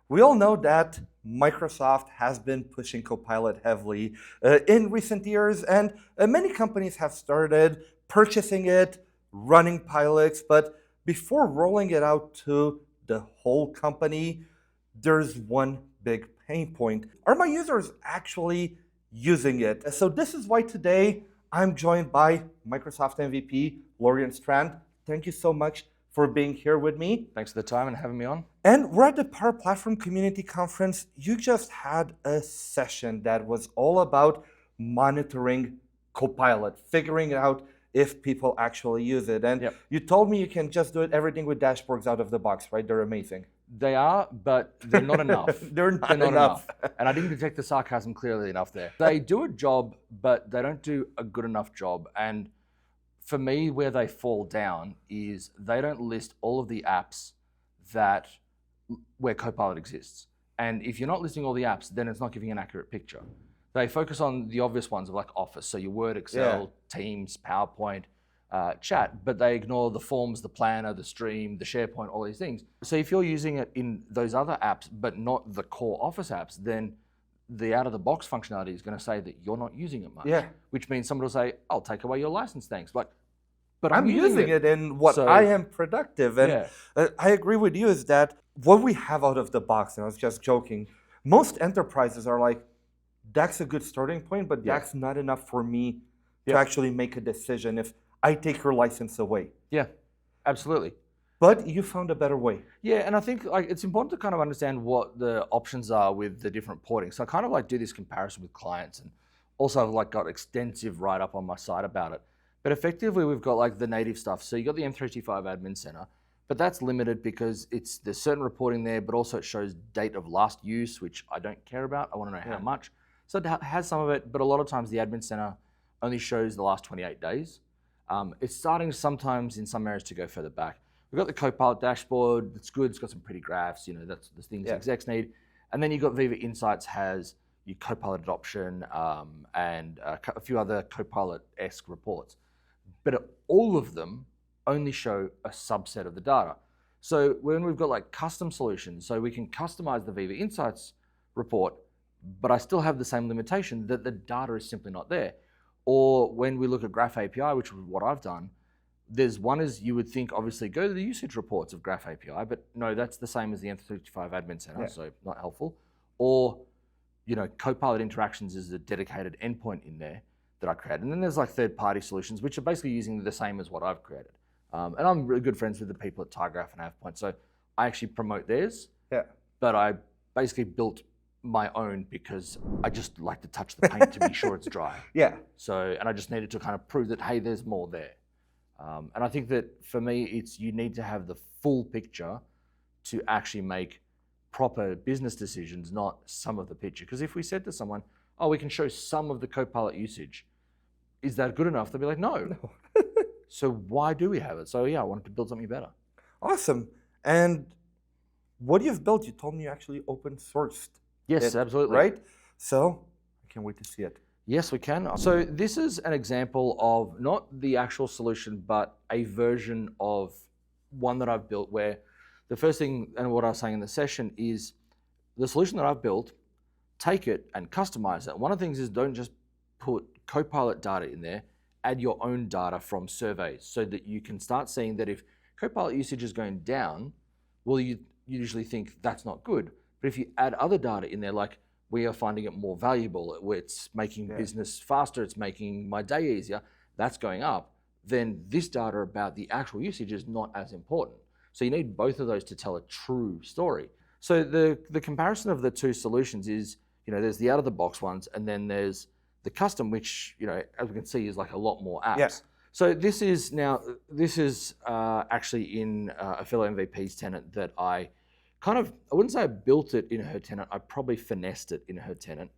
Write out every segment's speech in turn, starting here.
We all know that Microsoft has been pushing Copilot heavily in recent years, and many companies have started purchasing it, running pilots, but before rolling it out to the whole company, there's one big pain point. Are my users actually using it? So this is why today I'm joined by Microsoft MVP Loryan Strant. Thank you so much for being here with me. Thanks for the time and having me on. And we're at the Power Platform Community Conference. You just had a session that was all about monitoring Copilot, figuring out if people actually use it. And you told me you can just do everything with dashboards out of the box, right? They're amazing. They are, but they're not enough. They're not enough. And I didn't detect the sarcasm clearly enough there. They do a job, but they don't do a good enough job. And for me, where they fall down is they don't list all of the apps where Copilot exists. And if you're not listing all the apps, then it's not giving an accurate picture. They focus on the obvious ones of like Office, so your Word, Excel, Teams, PowerPoint, chat, but they ignore the forms, the planner, the stream, the SharePoint, all these things. So if you're using it in those other apps, but not the core Office apps, then the out-of-the-box functionality is going to say that you're not using it much, which means somebody will say, I'll take away your license, thanks. But I'm using it in what I am productive. And I agree with you is that what we have out of the box, and I was just joking, most enterprises are like, that's a good starting point, but that's not enough for me to actually make a decision if I take your license away. Yeah, absolutely. But you found a better way. Yeah, and I think it's important to kind of understand what the options are with the different porting. So I kind of do this comparison with clients, and also I've got extensive write-up on my site about it. But effectively, we've got the native stuff. So you got the M365 Admin Center, but that's limited because there's certain reporting there, but also it shows date of last use, which I don't care about. I want to know how much. So it has some of it, but a lot of times the Admin Center only shows the last 28 days. It's starting sometimes in some areas to go further back. We've got the Copilot dashboard. It's good. It's got some pretty graphs. That's the things execs need. And then you've got Viva Insights has your Copilot adoption and a few other Copilot-esque reports. But all of them only show a subset of the data. So when we've got custom solutions, so we can customize the Viva Insights report, but I still have the same limitation that the data is simply not there. Or when we look at Graph API, which is what I've done, there's one is you would think obviously go to the usage reports of Graph API, but no, that's the same as the M365 Admin Center, so not helpful. Or Copilot interactions is a dedicated endpoint in there that I created. And then there's third-party solutions, which are basically using the same as what I've created. And I'm really good friends with the people at Tygraph and AvePoint, so I actually promote theirs, but I basically built my own because I just like to touch the paint to be sure it's dry. And I just needed to kind of prove that, hey, there's more there. And I think that for me, you need to have the full picture to actually make proper business decisions, not some of the picture. Because if we said to someone, oh, we can show some of the Copilot usage, is that good enough? They'll be like, no. So why do we have it? So I wanted to build something better. Awesome. And what you've built, you told me you actually open sourced. Yes, absolutely. Right? So I can't wait to see it. Yes, we can. So this is an example of not the actual solution, but a version of one that I've built where the first thing, and what I was saying in the session, is the solution that I've built, take it and customize it. One of the things is don't just put Copilot data in there, add your own data from surveys so that you can start seeing that if Copilot usage is going down, well, you usually think that's not good. But if you add other data in there, like we are finding it more valuable, it's making business faster, it's making my day easier, that's going up, then this data about the actual usage is not as important. So you need both of those to tell a true story. So the comparison of the two solutions is, there's the out-of-the-box ones, and then there's the custom, which, as we can see, is a lot more apps. So this is actually in a fellow MVP's tenant that I wouldn't say I built it in her tenant, I probably finessed it in her tenant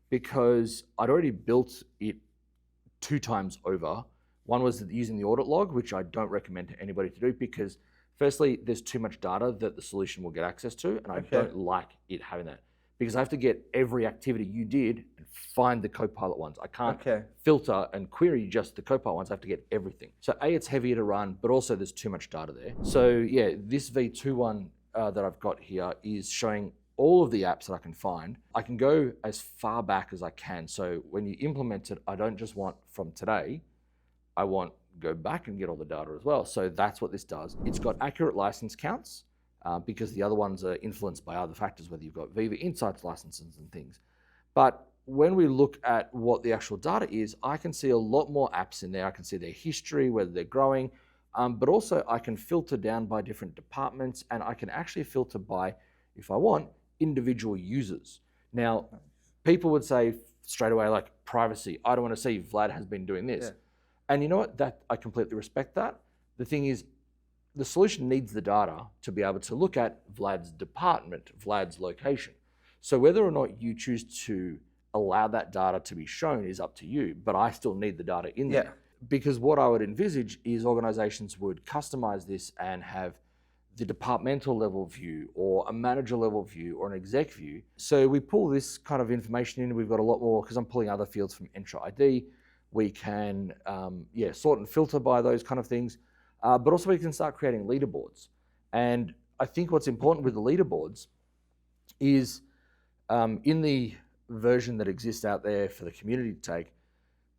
because I'd already built it 2 times over. One was using the audit log, which I don't recommend to anybody to do because firstly, there's too much data that the solution will get access to, and I don't like it having that because I have to get every activity you did and find the Copilot ones. I can't filter and query just the Copilot ones. I have to get everything. So A, it's heavier to run, but also there's too much data there. So yeah, this V2 one that I've got here is showing all of the apps that I can find. I can go as far back as I can. So when you implement it, I don't just want from today, I want go back and get all the data as well. So that's what this does. It's got accurate license counts because the other ones are influenced by other factors, whether you've got Viva Insights licenses and things. But when we look at what the actual data is, I can see a lot more apps in there. I can see their history, whether they're growing, but also I can filter down by different departments, and I can actually filter by, if I want, individual users. Now, people would say straight away, like privacy, I don't want to see Vlad has been doing this. Yeah. And you know what, that I completely respect that. The thing is, the solution needs the data to be able to look at Vlad's department, Vlad's location. So whether or not you choose to allow that data to be shown is up to you, but I still need the data in there. Because what I would envisage is organizations would customize this and have the departmental level view or a manager level view or an exec view. So we pull this kind of information in. We've got a lot more, because I'm pulling other fields from Entra ID. We can sort and filter by those kind of things, but also we can start creating leaderboards. And I think what's important with the leaderboards is in the version that exists out there for the community to take,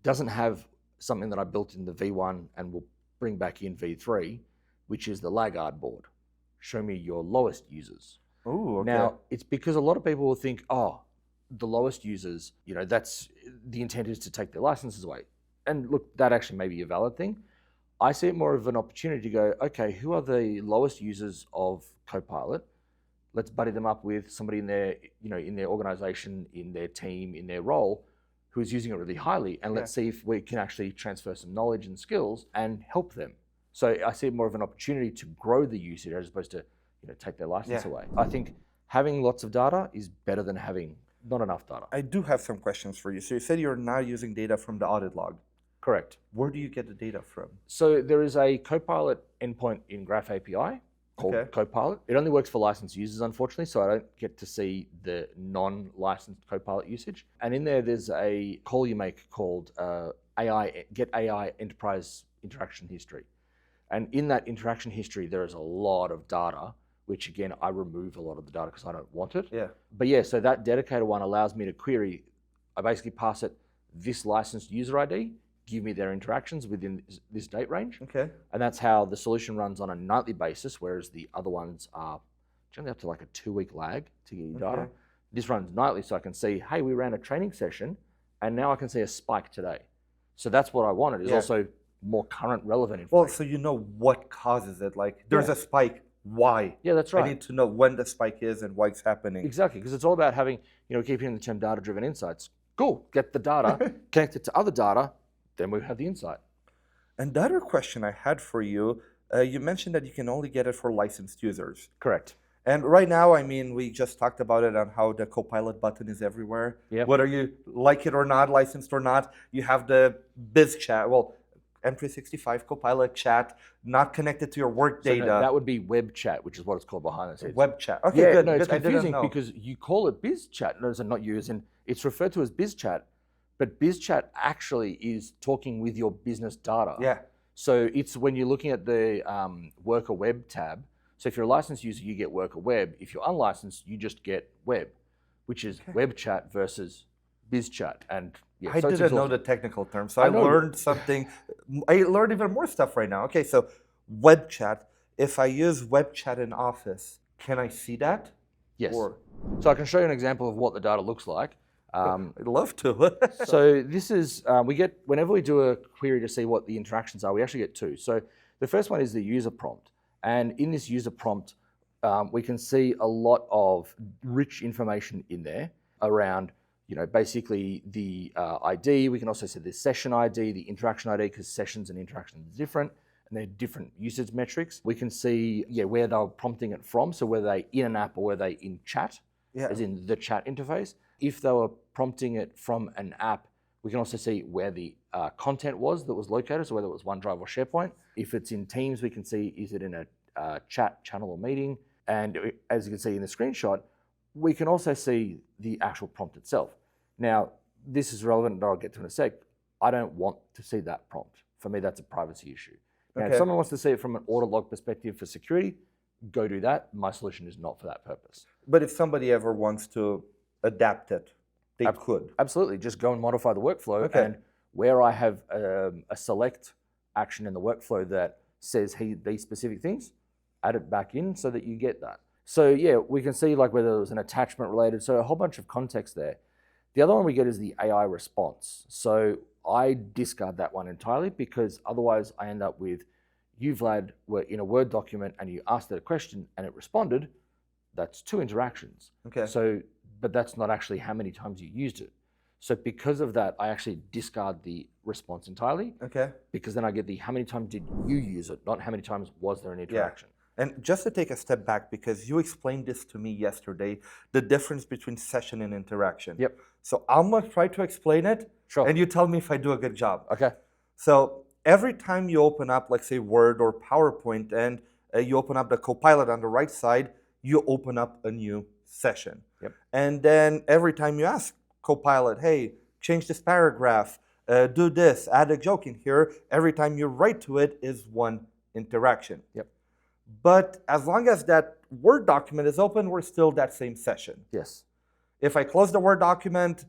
doesn't have something that I built in the V1 and will bring back in V3, which is the laggard board. Show me your lowest users. Oh, okay. Now, it's because a lot of people will think, oh, the lowest users, that's the intent is to take their licenses away. And look, that actually may be a valid thing. I see it more of an opportunity to go, okay, who are the lowest users of Copilot? Let's buddy them up with somebody in their, in their organization, in their team, in their role, who is using it really highly. And let's see if we can actually transfer some knowledge and skills and help them. So I see it more of an opportunity to grow the usage as opposed to, take their license away. I think having lots of data is better than having not enough data. I do have some questions for you. So you said you're now using data from the audit log. Correct. Where do you get the data from? So there is a Copilot endpoint in Graph API called Copilot. It only works for licensed users, unfortunately, so I don't get to see the non-licensed Copilot usage. And in there's a call you make called Get AI Enterprise Interaction History. And in that interaction history, there is a lot of data, which again, I remove a lot of the data because I don't want it. But so that dedicated one allows me to query. I basically pass it this licensed user ID, give me their interactions within this date range. And that's how the solution runs on a nightly basis, whereas the other ones are generally up to like a 2-week lag to get your data. This runs nightly, so I can see, hey, we ran a training session, and now I can see a spike today. So that's what I wanted, is also more current, relevant information. Well, so you know what causes it. Like, there's a spike. Why? Yeah, that's right. I need to know when the spike is and why it's happening. Exactly, because it's all about having, keep hearing the term data-driven insights. Cool, get the data, connect it to other data, then we have the insight. And the other question I had for you, you mentioned that you can only get it for licensed users. Correct. And right now, we just talked about it on how the Copilot button is everywhere. Whether you like it or not, licensed or not, you have the biz chat. Well, M365 Copilot chat, not connected to your work data. No, that would be web chat, which is what it's called behind the scenes. Web chat. Okay, good. No, it's good. confusing because you call it biz chat. No, not you, as in it's referred to as biz chat, but biz chat actually is talking with your business data. So it's when you're looking at the worker web tab. So if you're a licensed user, you get worker web. If you're unlicensed, you just get web, which is web chat versus biz chat. And I didn't know the technical terms, so I learned something. I learned even more stuff right now. Okay, so web chat. If I use web chat in Office, can I see that? Yes. So I can show you an example of what the data looks like. I'd love to. So this is, we get, whenever we do a query to see what the interactions are, we actually get two. So the first one is the user prompt. And in this user prompt, we can see a lot of rich information in there around, basically the ID. We can also see the session ID, the interaction ID, because sessions and interactions are different, and they're different usage metrics. We can see, where they're prompting it from, so whether they in an app or whether they in chat, as in the chat interface. If they were prompting it from an app, we can also see where the content was that was located, so whether it was OneDrive or SharePoint. If it's in Teams, we can see, is it in a chat, channel, or meeting? And as you can see in the screenshot, we can also see the actual prompt itself. Now, this is relevant, and I'll get to in a sec. I don't want to see that prompt. For me, that's a privacy issue. Now, if someone wants to see it from an audit log perspective for security, go do that. My solution is not for that purpose. But if somebody ever wants to adapt it, they could. Absolutely. Just go and modify the workflow. Okay. And where I have a select action in the workflow that says these specific things, add it back in so that you get that. So yeah, we can see like whether it was an attachment related. So a whole bunch of context there. The other one we get is the AI response. So I discard that one entirely because otherwise I end up with you, Vlad, were in a Word document and you asked it a question and it responded. That's 2 interactions. Okay. So, but that's not actually how many times you used it. So because of that, I actually discard the response entirely. Okay. Because then I get the how many times did you use it, not how many times was there an interaction. And just to take a step back, because you explained this to me yesterday, the difference between session and interaction. Yep. So I'm going to try to explain it, Sure. and you tell me if I do a good job. Okay. So every time you open up, let's say, Word or PowerPoint, and you open up the Copilot on the right side, you open up a new session. Yep. And then every time you ask Copilot, hey, change this paragraph, do this, add a joke in here, every time you write to it is one interaction. Yep. But as long as that Word document is open, we're still that same session. Yes. If I close the Word document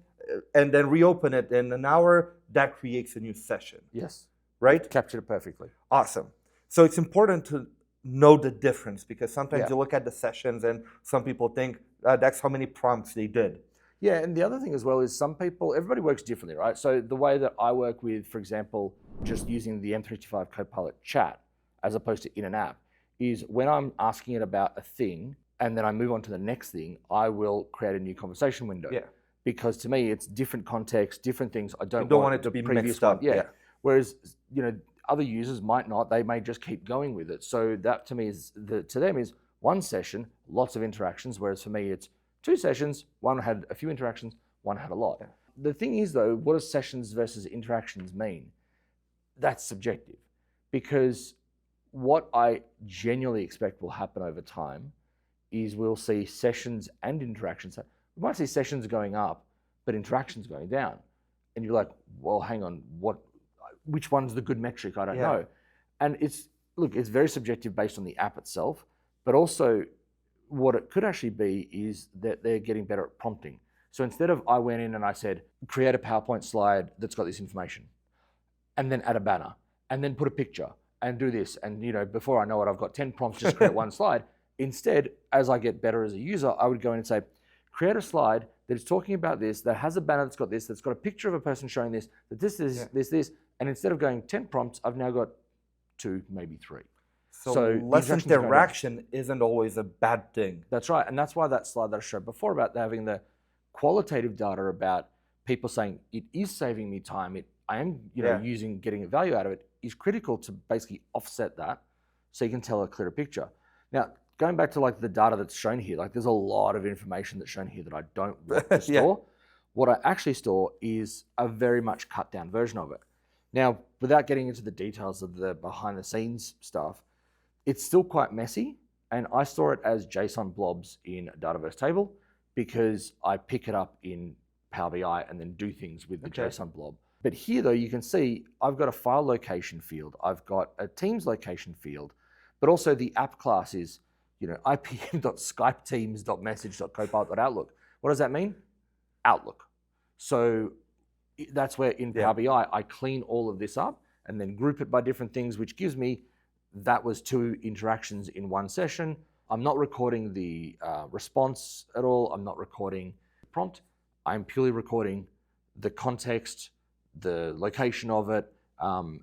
and then reopen it in an hour, that creates a new session. Yes. Right? Captured it perfectly. Awesome. So it's important to know the difference because sometimes Yeah. you look at the sessions and some people think that's how many prompts they did. Yeah, and the other thing as well is everybody works differently, right? So the way that I work with, for example, just using the M365 Copilot chat as opposed to in an app, is when I'm asking it about a thing and then I move on to the next thing, I will create a new conversation window. Yeah. Because to me, it's different context, different things. I don't want it to be previous mixed one. up. Yeah. Yeah. Whereas, other users might not. They may just keep going with it. So that to me to them is one session, lots of interactions. Whereas for me, it's 2 sessions. One had a few interactions, one had a lot. Yeah. The thing is though, what does sessions versus interactions mean? That's subjective because what I genuinely expect will happen over time is we'll see sessions and interactions. We might see sessions going up, but interactions going down. And you're like, well, hang on, which one's the good metric? I don't know. And it's very subjective based on the app itself, but also what it could actually be is that they're getting better at prompting. So instead of I went in and I said, create a PowerPoint slide that's got this information, and then add a banner, and then put a picture, and do this. And before I know it, I've got 10 prompts just to create one slide. Instead, as I get better as a user, I would go in and say, create a slide that is talking about this, that has a banner that's got this, that's got a picture of a person showing this, that this is this. And instead of going 10 prompts, I've now got 2, maybe 3. So less interaction isn't always a bad thing. That's right. And that's why that slide that I showed before about having the qualitative data about people saying it is saving me time, I am getting a value out of it, is critical to basically offset that so you can tell a clearer picture. Now, going back to like the data that's shown here, like there's a lot of information that's shown here that I don't want to store. What I actually store is a very much cut down version of it. Now, without getting into the details of the behind the scenes stuff, it's still quite messy, and I store it as JSON blobs in a Dataverse table because I pick it up in Power BI and then do things with the JSON blob. But here though, you can see I've got a file location field, I've got a Teams location field, but also the app class is ipm.skypeteams.message.copilot.outlook. What does that mean? Outlook. So that's where in Power BI, I clean all of this up and then group it by different things, which gives me that was 2 interactions in one session. I'm not recording the response at all. I'm not recording prompt. I'm purely recording the context, the location of it, and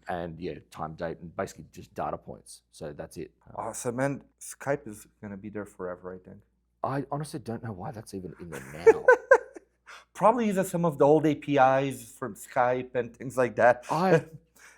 time, date, and basically just data points. So that's it. Awesome. And Skype is going to be there forever, I think. I honestly don't know why that's even in there now. Probably use some of the old APIs from Skype and things like that.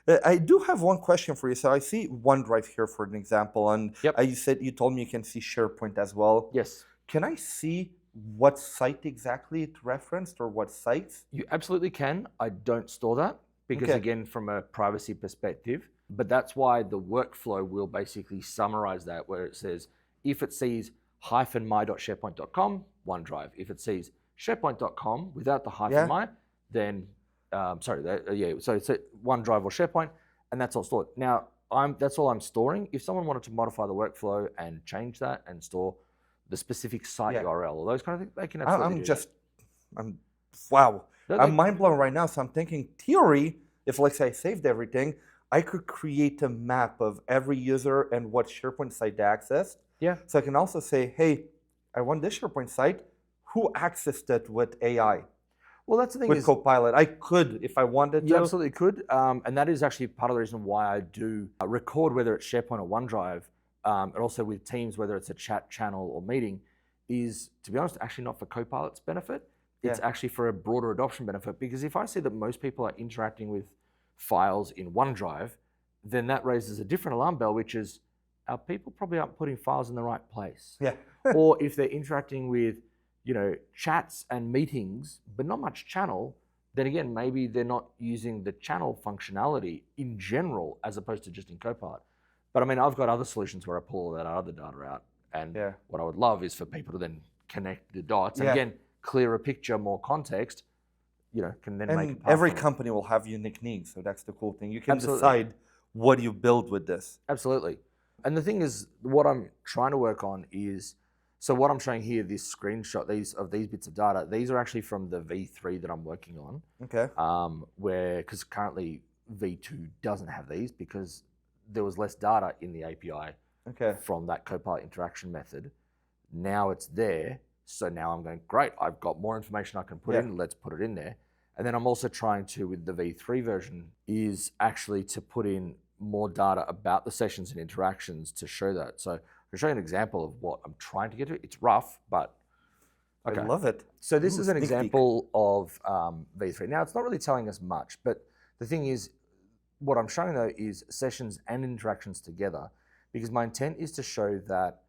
I do have one question for you. So I see OneDrive here, for an example, and you told me you can see SharePoint as well. Yes. Can I see what site exactly it referenced or what sites? You absolutely can. I don't store that because again, from a privacy perspective, but that's why the workflow will basically summarize that where it says, if it sees -my.sharepoint.com, OneDrive. If it sees SharePoint.com without the -my, then so it's OneDrive or SharePoint, and that's all stored. Now, that's all I'm storing. If someone wanted to modify the workflow and change that and store the specific site URL or those kind of things, they can absolutely do that. Wow. No, I'm mind blown right now. So I'm thinking, theory, if let's say I saved everything, I could create a map of every user and what SharePoint site they accessed. Yeah. So I can also say, hey, I want this SharePoint site. Who accessed it with AI? Well, that's the thing With Copilot. I could, if I wanted to. You absolutely could. And that is actually part of the reason why I do record, whether it's SharePoint or OneDrive, and also with Teams, whether it's a chat channel or meeting, is, to be honest, actually not for Copilot's benefit. It's actually for a broader adoption benefit. Because if I see that most people are interacting with files in OneDrive, then that raises a different alarm bell, which is our people probably aren't putting files in the right place. Yeah. Or if they're interacting with, chats and meetings, but not much channel, then again, maybe they're not using the channel functionality in general as opposed to just in Copilot. But I mean, I've got other solutions where I pull all that other data out. And what I would love is for people to then connect the dots. And again, clearer picture, more context, can then make it powerful. Every company will have unique needs. So that's the cool thing. You can decide what you build with this. Absolutely. And the thing is, what I'm trying to work on is, so what I'm showing here, this screenshot, these bits of data, these are actually from the V3 that I'm working on. Okay. Because currently V2 doesn't have these because there was less data in the API from that Copilot interaction method. Now it's there. So now I'm going, great, I've got more information I can put in, let's put it in there. And then I'm also trying to, with the V3 version, is actually to put in more data about the sessions and interactions to show that. So I'll show you an example of what I'm trying to get to. It's rough, but I love it. So this is an example of V3. Now, it's not really telling us much, but the thing is, what I'm showing though is sessions and interactions together, because my intent is to show that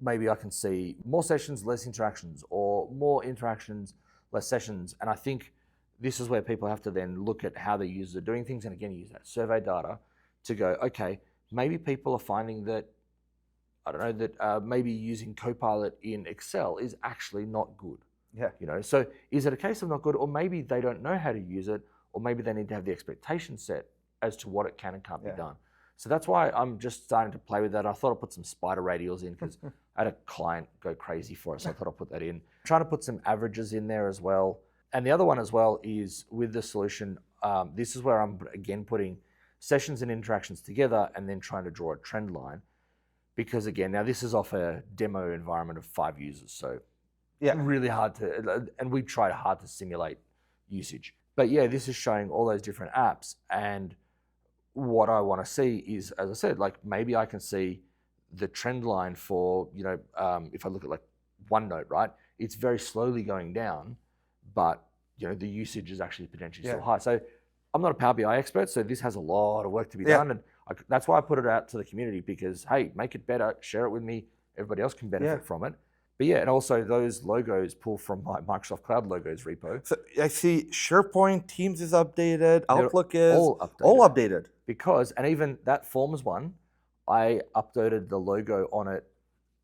maybe I can see more sessions, less interactions, or more interactions, less sessions. And I think this is where people have to then look at how the users are doing things, and again, use that survey data to go, okay, maybe people are finding that, I don't know, that maybe using Copilot in Excel is actually not good. Yeah. So is it a case of not good, or maybe they don't know how to use it, or maybe they need to have the expectation set as to what it can and can't be done. So that's why I'm just starting to play with that. I thought I'd put some spider radials in because I had a client go crazy for it, so I thought I'd put that in. Trying to put some averages in there as well. And the other one as well is with the solution, this is where I'm again putting sessions and interactions together and then trying to draw a trend line. Because again, now this is off a demo environment of 5 users. So really hard to, and we tried hard to simulate usage. But yeah, this is showing all those different apps. And what I want to see is, as I said, like maybe I can see the trend line for, if I look at like OneNote, right? It's very slowly going down, but the usage is actually potentially still high. So I'm not a Power BI expert, so this has a lot of work to be done. And that's why I put it out to the community, because, hey, make it better, share it with me, everybody else can benefit from it. But yeah, and also those logos pull from my Microsoft Cloud logos repo. So I see SharePoint, Teams is updated, Outlook is all updated. Because, and even that Forms one, I updated the logo on it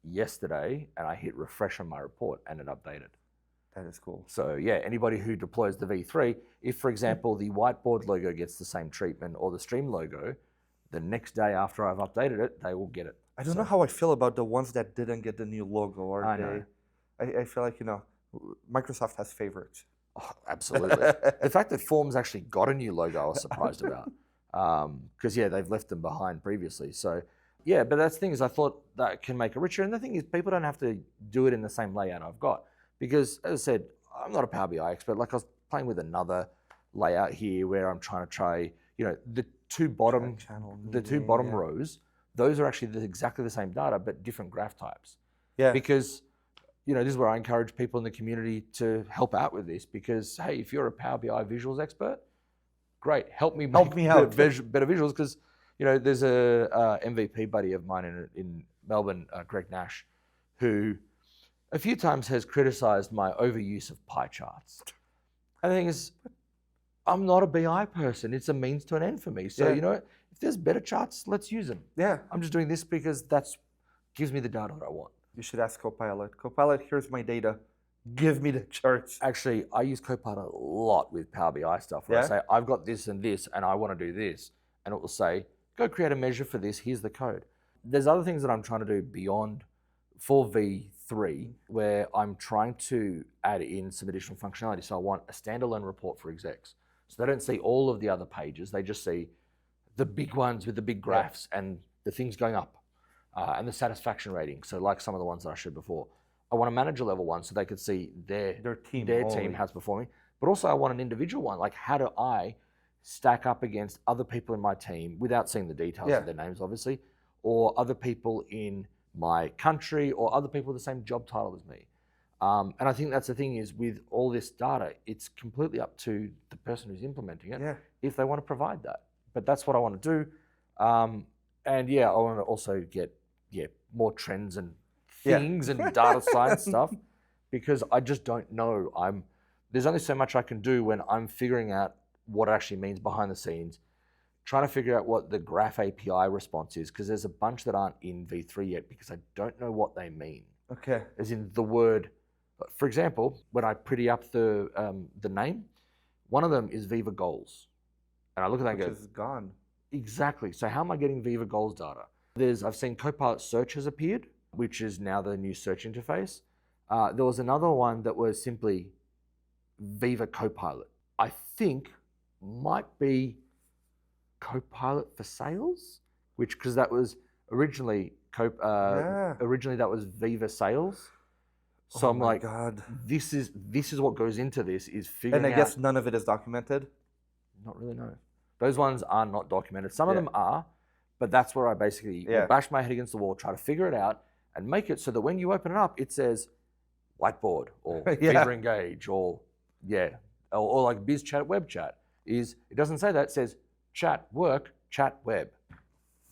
yesterday and I hit refresh on my report and it updated. That is cool. So yeah, anybody who deploys the V3, if for example, the whiteboard logo gets the same treatment or the stream logo, the next day after I've updated it, they will get it. I don't know how I feel about the ones that didn't get the new logo. I feel like, Microsoft has favorites. Oh, absolutely. The fact that Forms actually got a new logo, I was surprised about. Because they've left them behind previously. So yeah, but that's the thing is I thought that can make it richer. And the thing is people don't have to do it in the same layout I've got. Because as I said, I'm not a Power BI expert. Like I was playing with another layout here where I'm trying to try, the two bottom rows, those are actually exactly the same data, but different graph types. Yeah. Because, this is where I encourage people in the community to help out with this because, hey, if you're a Power BI visuals expert, great, help me out. Better visuals because, there's a MVP buddy of mine in Melbourne, Greg Nash, who a few times has criticized my overuse of pie charts. And the thing is, I'm not a BI person. It's a means to an end for me. So, if there's better charts, let's use them. Yeah. I'm just doing this because that's gives me the data that I want. You should ask Copilot. Copilot, here's my data. Give me the charts. Actually, I use Copilot a lot with Power BI stuff where I say, I've got this and I want to do this. And it will say, go create a measure for this, here's the code. There's other things that I'm trying to do beyond for V3 where I'm trying to add in some additional functionality. So I want a standalone report for execs. So they don't see all of the other pages, they just see the big ones with the big graphs and the things going up and the satisfaction rating. So like some of the ones that I showed before. I want a manager level one so they could see their team how's performing. But also I want an individual one, like how do I stack up against other people in my team without seeing the details of their names, obviously, or other people in my country or other people with the same job title as me. And I think that's the thing is with all this data, it's completely up to the person who's implementing it if they want to provide that. But that's what I want to do. And I want to also get more trends and things and data science stuff because I just don't know. There's only so much I can do when I'm figuring out what it actually means behind the scenes, trying to figure out what the graph API response is because there's a bunch that aren't in V3 yet because I don't know what they mean. Okay. As in the word, for example, when I pretty up the name, one of them is Viva Goals. And I look at that and go, Which is gone. Exactly. So how am I getting Viva Goals data? I've seen Copilot Search has appeared, which is now the new search interface. There was another one that was simply Viva Copilot. I think might be Copilot for Sales, because that was originally originally that was Viva Sales. So I'm like, God. This is what goes into this is figuring out. And I guess none of it is documented. Not really, no. Those ones are not documented. Some of them are, but that's where I basically bash my head against the wall, try to figure it out, and make it so that when you open it up, it says whiteboard or Viva Engage or like biz chat, web chat. It doesn't say that. It says chat work, chat web.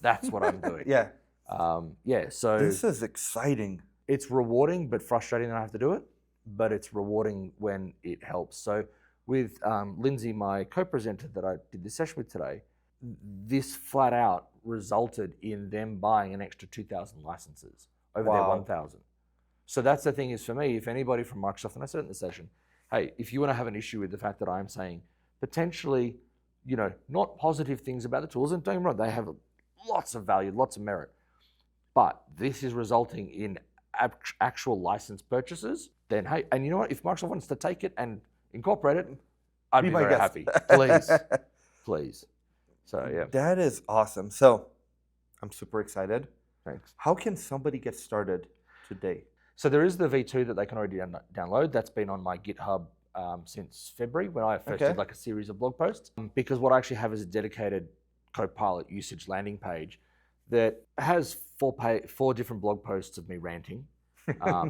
That's what I'm doing. So this is exciting. It's rewarding, but frustrating that I have to do it. But it's rewarding when it helps. So with Lindsay, my co-presenter that I did this session with today, this flat out resulted in them buying an extra 2,000 licenses over their 1,000. So that's the thing is for me, if anybody from Microsoft, and I said it in the session, hey, if you want to have an issue with the fact that I'm saying potentially, not positive things about the tools, and don't get me wrong, they have lots of value, lots of merit, but this is resulting in actual license purchases, then hey, and you know what, if Microsoft wants to take it and incorporate it, I'd be very happy. Please. So yeah. That is awesome. So I'm super excited. Thanks. How can somebody get started today? So there is the V2 that they can already download. That's been on my GitHub since February when I first did like a series of blog posts. Because what I actually have is a dedicated Copilot usage landing page that has four different blog posts of me ranting,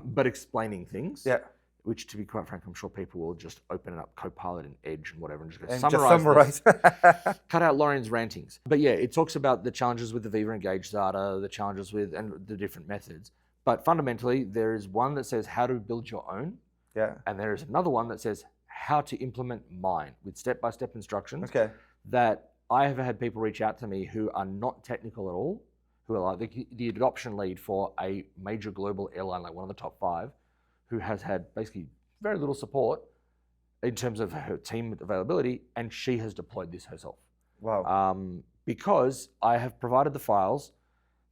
but explaining things. Yeah. Which, to be quite frank, I'm sure people will just open it up, Copilot and Edge and whatever, and just go summarize. Cut out Loryan's rantings. But yeah, it talks about the challenges with the Viva Engage data, the challenges with, and the different methods. But fundamentally, there is one that says how to build your own. Yeah. And there is another one that says how to implement mine with step-by-step instructions. Okay. That I have had people reach out to me who are not technical at all, who are like the adoption lead for a major global airline, like one of the top 5, who has had basically very little support in terms of her team availability, and she has deployed this herself. Wow. Because I have provided the files.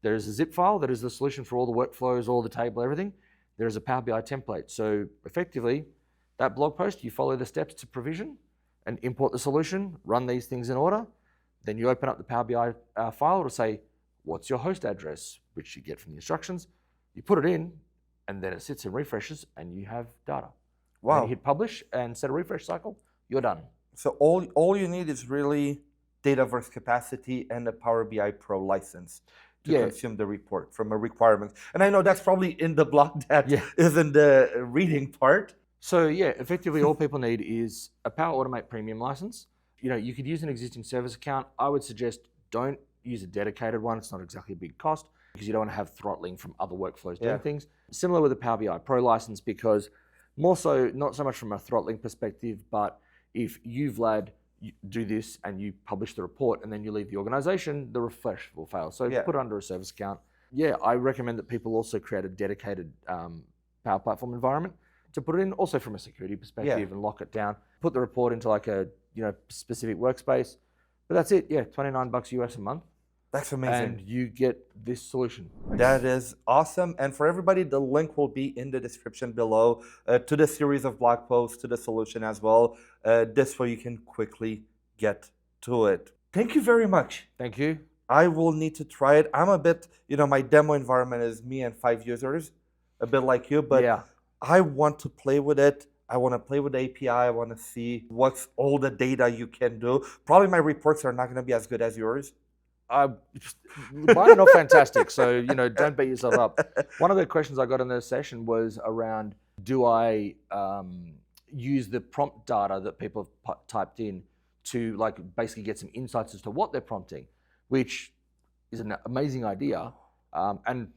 There is a zip file that is the solution for all the workflows, all the table, everything. There is a Power BI template. So effectively, that blog post, you follow the steps to provision and import the solution, run these things in order. Then you open up the Power BI file to say, what's your host address, which you get from the instructions. You put it in, and then it sits and refreshes, and you have data. Wow. And you hit publish and set a refresh cycle, you're done. So all you need is really Dataverse capacity and a Power BI Pro license to consume the report from a requirement. And I know that's probably in the blog that is in the reading part. So yeah, effectively all people need is a Power Automate premium license. You could use an existing service account. I would suggest don't use a dedicated one. It's not exactly a big cost because you don't want to have throttling from other workflows doing things. Similar with the Power BI Pro license, because more so, not so much from a throttling perspective, but if you, Vlad, do this and you publish the report and then you leave the organization, the refresh will fail. So put it under a service account. Yeah, I recommend that people also create a dedicated Power Platform environment to put it in, also from a security perspective, and lock it down. Put the report into like a specific workspace. But that's it, $29 US a month. That's amazing. and you get this solution. That is awesome. And for everybody, the link will be in the description below to the series of blog posts, to the solution as well. This way you can quickly get to it. Thank you very much. Thank you. I will need to try it. I'm a bit, my demo environment is me and 5 users, a bit like you, but Yeah. I want to play with it. I want to play with the API. I want to see what's all the data you can do. Probably my reports are not going to be as good as yours. Mine are not fantastic, so don't beat yourself up. One of the questions I got in the session was around: do I use the prompt data that people have typed in to basically get some insights as to what they're prompting, which is an amazing idea. And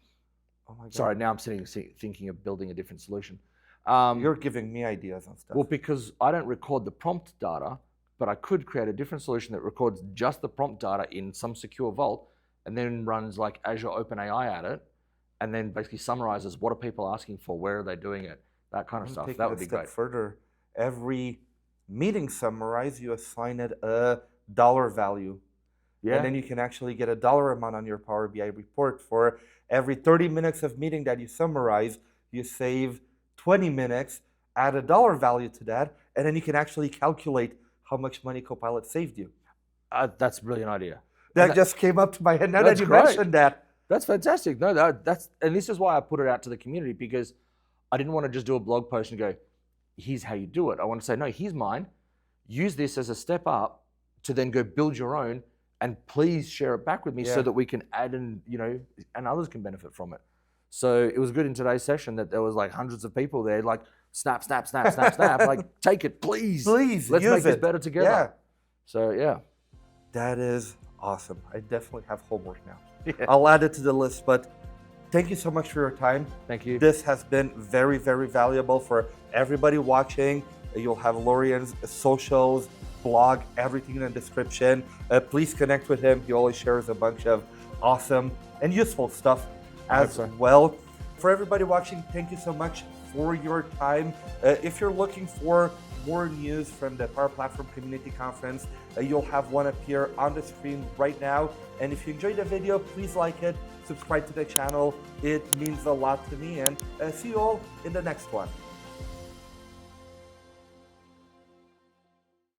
Oh my God. sorry, now I'm thinking of building a different solution. You're giving me ideas and stuff. Well, because I don't record the prompt data, but I could create a different solution that records just the prompt data in some secure vault and then runs like Azure OpenAI at it and then basically summarizes what are people asking for, where are they doing it, that kind of stuff. That would be great. Further, every meeting summarize, you assign it a dollar value. Yeah. And then you can actually get a dollar amount on your Power BI report. For every 30 minutes of meeting that you summarize, you save 20 minutes, add a dollar value to that, and then you can actually calculate how much money Copilot saved you. That's a brilliant idea. That just came up to my head now that you mentioned that. That's fantastic. No, and this is why I put it out to the community, because I didn't want to just do a blog post and go, here's how you do it. I want to say, no, here's mine. Use this as a step up to then go build your own, and please share it back with me so that we can add and others can benefit from it. So it was good in today's session that there was like hundreds of people there, like snap, snap, snap, snap, snap, like take it, please. Please, let's use make this it. better together. Yeah. So yeah. That is awesome. I definitely have homework now. Yeah. I'll add it to the list, but thank you so much for your time. Thank you. This has been very, very valuable for everybody watching. You'll have Loryan's socials, blog, everything in the description. Please connect with him. He always shares a bunch of awesome and useful stuff as well. For everybody watching, thank you so much for your time. If you're looking for more news from the Power Platform Community Conference, you'll have one appear on the screen right now. And if you enjoyed the video, please like it, subscribe to the channel. It means a lot to me, and see you all in the next one.